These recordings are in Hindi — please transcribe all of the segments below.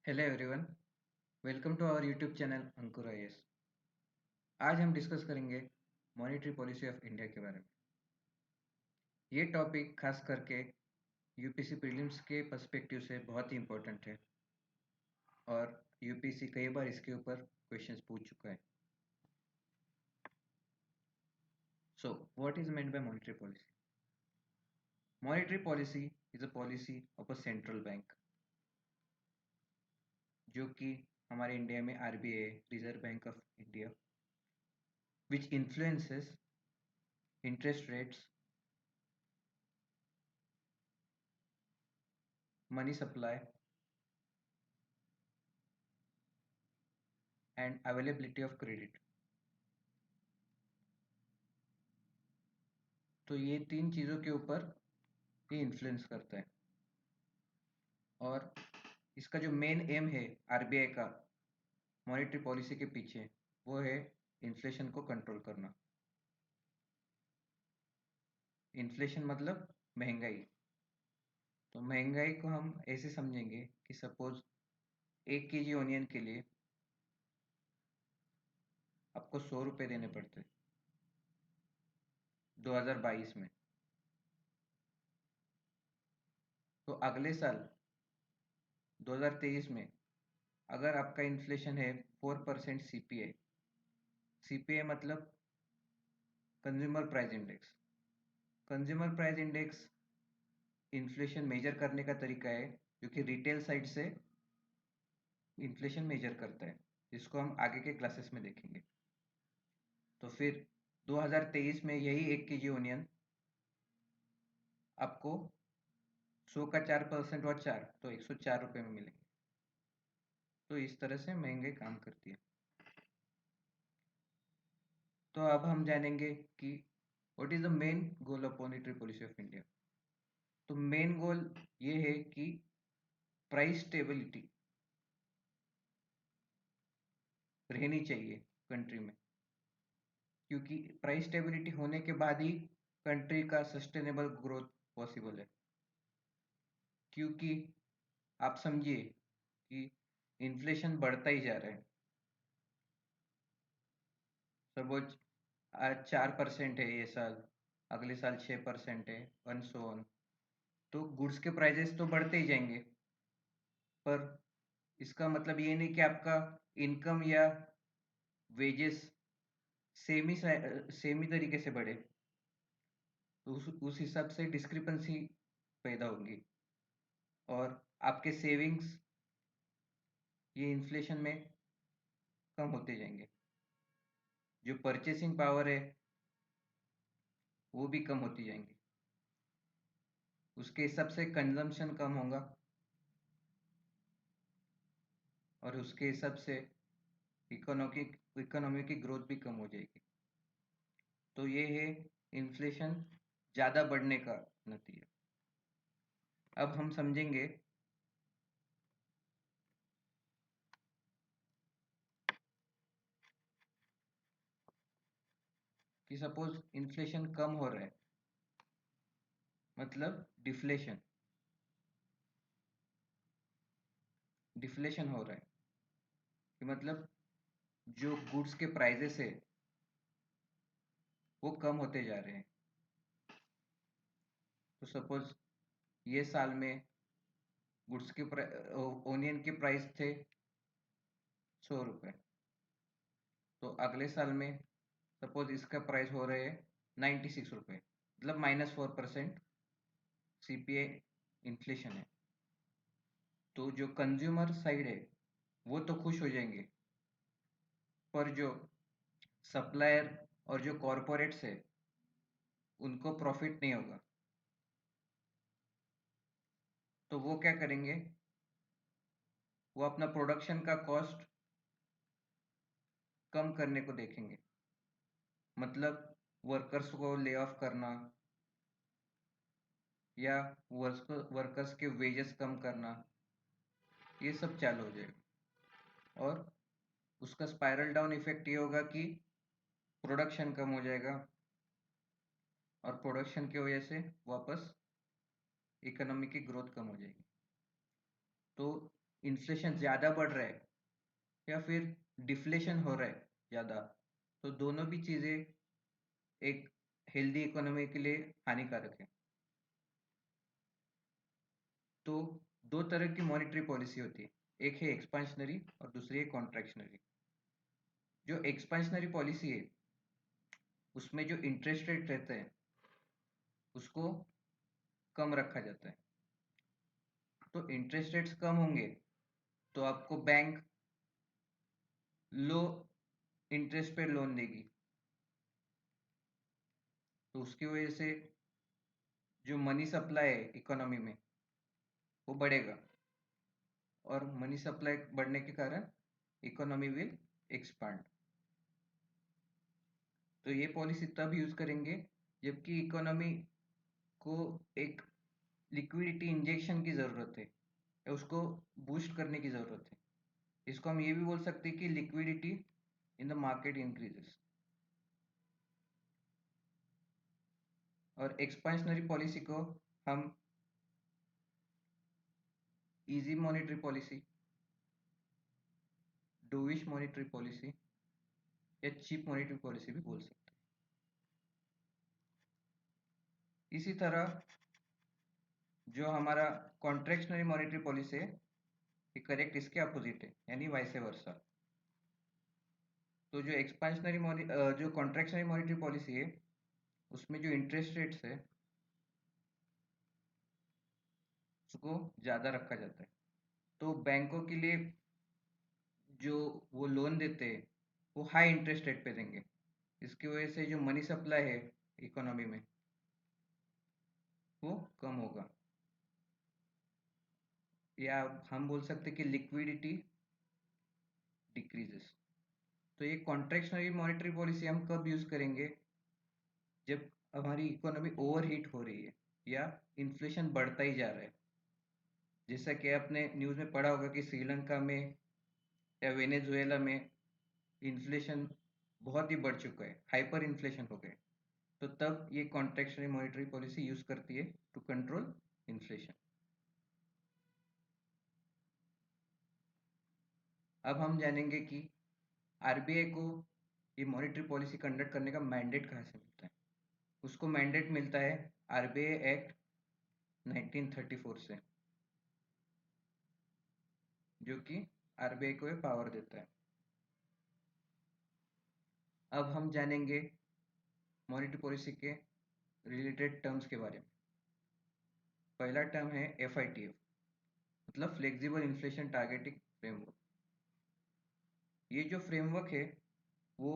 Hello everyone, welcome to our YouTube channel Ankur IAS. आज हम डिस्कस करेंगे मॉनेटरी पॉलिसी ऑफ इंडिया के बारे में। ये टॉपिक खास करके यूपीएससी प्रीलिम्स के पर्सपेक्टिव से बहुत ही इम्पोर्टेंट है और यूपीएससी कई बार इसके ऊपर क्वेश्चंस पूछ चुका है। So what is meant by monetary policy? Monetary policy is a policy of a central bank, जो कि हमारे इंडिया में RBI, reserve bank of India, which influences interest rates, money supply and availability of credit। तो ये तीन चीज़ों के ऊपर ये इन्फ्लुएंस करता है और इसका जो मेन एम है आरबीआई का मॉनेटरी पॉलिसी के पीछे, वो है इन्फ्लेशन को कंट्रोल करना। इन्फ्लेशन मतलब महंगाई। तो महंगाई को हम ऐसे समझेंगे कि सपोज 1 केजी ऑनियन के लिए आपको 100 रुपये देने पड़ते 2022 में। तो अगले साल 2023 में अगर आपका इन्फ्लेशन है 4% सीपीआई, सीपीआई मतलब consumer price index. Consumer price index inflation measure करने का तरीका है जो कि रिटेल साइड से इन्फ्लेशन मेजर करता है, जिसको हम आगे के क्लासेस में देखेंगे। तो फिर 2023 में यही 1 केजी ओनियन आपको 100 का 4% और 4 तो 104 रुपये में मिलेंगे। तो इस तरह से महंगाई काम करती है। तो अब हम जानेंगे कि what is the main goal of monetary policy of India. तो मेन गोल ये है कि प्राइस स्टेबिलिटी रहनी चाहिए कंट्री में, क्योंकि प्राइस स्टेबिलिटी होने के बाद ही कंट्री का सस्टेनेबल ग्रोथ पॉसिबल है। क्योंकि आप समझिए कि इन्फ्लेशन बढ़ता ही जा रहा है। सपोज आज 4% है ये साल, अगले साल 6% है, वन सो ऑन। तो गुड्स के प्राइजेस तो बढ़ते ही जाएंगे, पर इसका मतलब ये नहीं कि आपका इनकम या वेजेस सेम ही तरीके से बढ़े। तो उस हिसाब से डिस्क्रिपेंसी पैदा होगी और आपके सेविंग्स ये इन्फ्लेशन में कम होते जाएंगे। जो परचेसिंग पावर है वो भी कम होती जाएंगी। उसके हिसाब से कंजम्पशन कम होगा और उसके हिसाब से इकोनॉमी की ग्रोथ भी कम हो जाएगी। तो ये है इन्फ्लेशन ज़्यादा बढ़ने का नतीजा। अब हम समझेंगे कि सपोज इन्फ्लेशन कम हो रहा है, मतलब डिफ्लेशन डिफ्लेशन हो रहा है कि मतलब जो गुड्स के प्राइजेस है वो कम होते जा रहे हैं। तो सपोज ये साल में गुड्स के ओनियन के प्राइस थे 100 रुपये, तो अगले साल में सपोज इसका प्राइस हो रहे हैं 96 रुपये, मतलब -4% सीपीआई इन्फ्लेशन है। तो जो कंज्यूमर साइड है वो तो खुश हो जाएंगे, पर जो सप्लायर और जो कॉरपोरेट्स है उनको प्रॉफिट नहीं होगा। तो वो क्या करेंगे, वो अपना प्रोडक्शन का कॉस्ट कम करने को देखेंगे, मतलब वर्कर्स को ले ऑफ करना या वर्कर्स के वेजेस कम करना, ये सब चालू हो जाएगा। और उसका स्पाइरल डाउन इफेक्ट ये होगा कि प्रोडक्शन कम हो जाएगा और प्रोडक्शन की वजह से वापस इकोनॉमी की ग्रोथ कम हो जाएगी। तो इन्फ्लेशन ज़्यादा बढ़ रहा है या फिर डिफ्लेशन हो रहा है ज़्यादा, तो दोनों भी चीज़ें एक हेल्दी इकोनॉमी के लिए हानिकारक है। तो दो तरह की मॉनेटरी पॉलिसी होती है, एक है एक्सपांशनरी और दूसरी है कॉन्ट्रैक्शनरी। जो एक्सपांशनरी पॉलिसी है उसमें जो इंटरेस्ट रेट रहता है उसको कम रखा जाता है। तो इंटरेस्ट रेट्स कम होंगे तो आपको बैंक लो इंटरेस्ट पे लोन देगी, तो उसकी वजह से जो मनी सप्लाई है इकोनॉमी में वो बढ़ेगा, और मनी सप्लाई बढ़ने के कारण इकोनॉमी विल एक्सपांड। तो ये पॉलिसी तब यूज करेंगे जबकि इकोनॉमी को एक लिक्विडिटी इंजेक्शन की ज़रूरत है या उसको बूस्ट करने की ज़रूरत है। इसको हम ये भी बोल सकते हैं कि liquidity in the market increases. और एक्सपेंशनरी पॉलिसी को हम easy monetary policy, dovish monetary policy या चीप मॉनेटरी पॉलिसी भी बोल सकते हैं। इसी तरह जो हमारा कॉन्ट्रैक्शनरी मॉनेटरी पॉलिसी है ये करेक्ट इसके अपोजिट है, यानी वाइस वर्सा। तो जो जो कॉन्ट्रैक्शनरी मॉनेटरी पॉलिसी है उसमें जो इंटरेस्ट रेट्स है उसको ज़्यादा रखा जाता है। तो बैंकों के लिए जो वो लोन देते हैं वो हाई इंटरेस्ट रेट पे देंगे। इसकी वजह से जो मनी सप्लाई है इकोनॉमी में वो कम होगा, या हम बोल सकते हैं कि लिक्विडिटी डिक्रीजेस। तो ये कॉन्ट्रैक्शनरी मॉनेटरी पॉलिसी हम कब यूज़ करेंगे? जब हमारी इकोनॉमी ओवरहीट हो रही है या इन्फ्लेशन बढ़ता ही जा रहा है। जैसा कि आपने न्यूज़ में पढ़ा होगा कि श्रीलंका में या वेनेजुएला में इन्फ्लेशन बहुत ही बढ़ चुका है, हाइपर इन्फ्लेशन हो गए। तो तब ये कॉन्ट्रैक्शनरी मॉनेटरी पॉलिसी यूज़ करती है टू कंट्रोल इन्फ्लेशन। अब हम जानेंगे कि आरबीआई को ये मॉनेटरी पॉलिसी कंडक्ट करने का मैंडेट कहाँ से मिलता है। उसको मैंडेट मिलता है आरबीआई एक्ट 1934 से, जो कि आरबीआई को ये पावर देता है। अब हम जानेंगे मॉनेटरी पॉलिसी के रिलेटेड टर्म्स के बारे में। पहला टर्म है एफआईटीएफ, मतलब फ्लेक्सिबल इन्फ्लेशन टारगेटिंग फ्रेमवर्क। ये जो फ्रेमवर्क है वो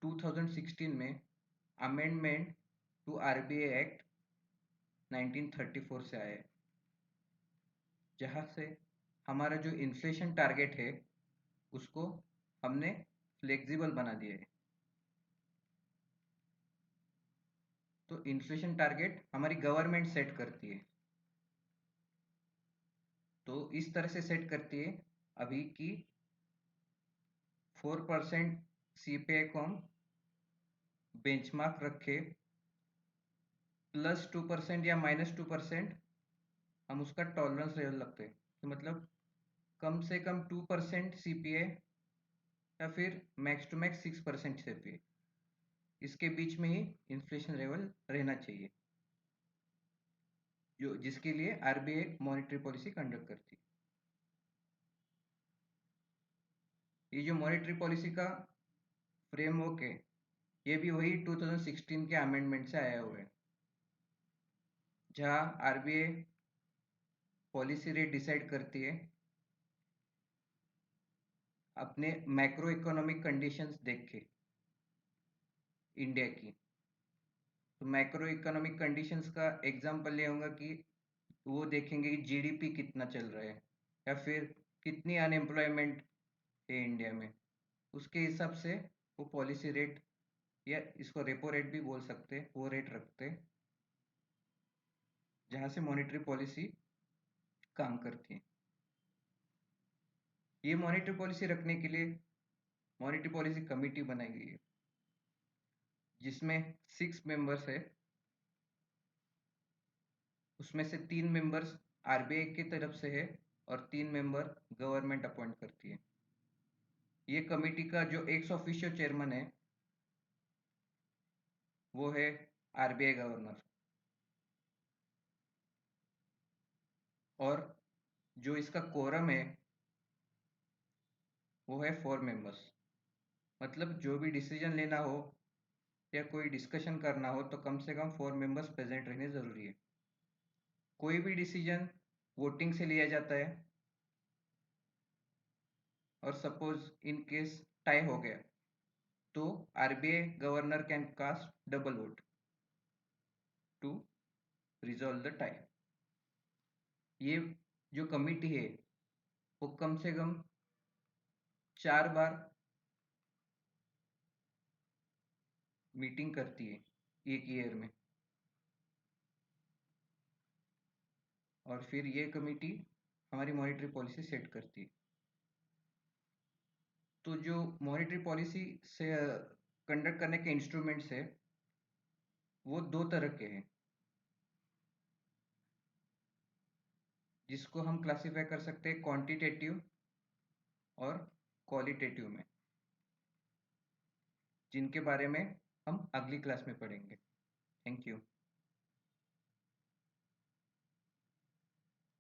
2016 में अमेंडमेंट टू आरबीआई एक्ट 1934 से आया है, जहाँ से हमारा जो इन्फ्लेशन टारगेट है उसको हमने फ्लेक्सिबल बना दिया है। तो इन्फ्लेशन टारगेट हमारी गवर्नमेंट सेट करती है। तो इस तरह से सेट करती है अभी की 4% सीपीआई को हम बेंचमार्क रखे, +2% या -2% हम उसका टॉलरेंस लेवल लगते हैं। तो मतलब कम से कम 2% सीपीआई या फिर मैक्स टू मैक्स 6% सीपीआई, इसके बीच में ही इन्फ्लेशन लेवल रहना चाहिए, जो जिसके लिए आरबीआई मॉनेटरी पॉलिसी कंडक्ट करती है। ये जो मॉनेटरी पॉलिसी का फ्रेमवर्क है ये भी वही 2016 के अमेंडमेंट से आया हुआ है, जहाँ आरबीआई पॉलिसी रेट डिसाइड करती है अपने मैक्रो इकोनॉमिक कंडीशंस देख के इंडिया की। तो मैक्रो इकोनॉमिक कंडीशंस का एग्जांपल ये होगा कि वो देखेंगे कि जीडीपी कितना चल रहा है या फिर कितनी अनएम्प्लॉयमेंट है इंडिया में। उसके हिसाब से वो पॉलिसी रेट, या इसको रेपो रेट भी बोल सकते हैं, वो रेट रखते हैं जहाँ से मॉनेटरी पॉलिसी काम करती है। ये मॉनेटरी पॉलिसी रखने के लिए मॉनेटरी पॉलिसी कमेटी बनाई गई है जिसमें 6 मेंबर्स है। उसमें से 3 मेंबर्स आरबीआई की तरफ से है और 3 मेंबर गवर्नमेंट अपॉइंट करती है। ये कमेटी का जो एक्स ऑफिशियो चेयरमैन है वो है आरबीआई गवर्नर, और जो इसका कोरम है वो है 4 मेंबर्स। मतलब जो भी डिसीजन लेना हो या कोई डिस्कशन करना हो तो कम से कम 4 मेंबर्स प्रेजेंट रहने ज़रूरी है। कोई भी डिसीजन वोटिंग से लिया जाता है, और सपोज इन केस टाई हो गया तो RBI governor can cast double vote to resolve the tie. ये जो कमिटी है वो कम से कम 4 बार मीटिंग करती है एक ईयर में, और फिर ये कमिटी हमारी मॉनेटरी पॉलिसी सेट करती है। तो जो मॉनेटरी पॉलिसी से कंडक्ट करने के इंस्ट्रूमेंट्स है वो 2 तरह के हैं, जिसको हम क्लासिफाई कर सकते हैं क्वांटिटेटिव और क्वालिटेटिव में, जिनके बारे में हम अगली क्लास में पढ़ेंगे। Thank you.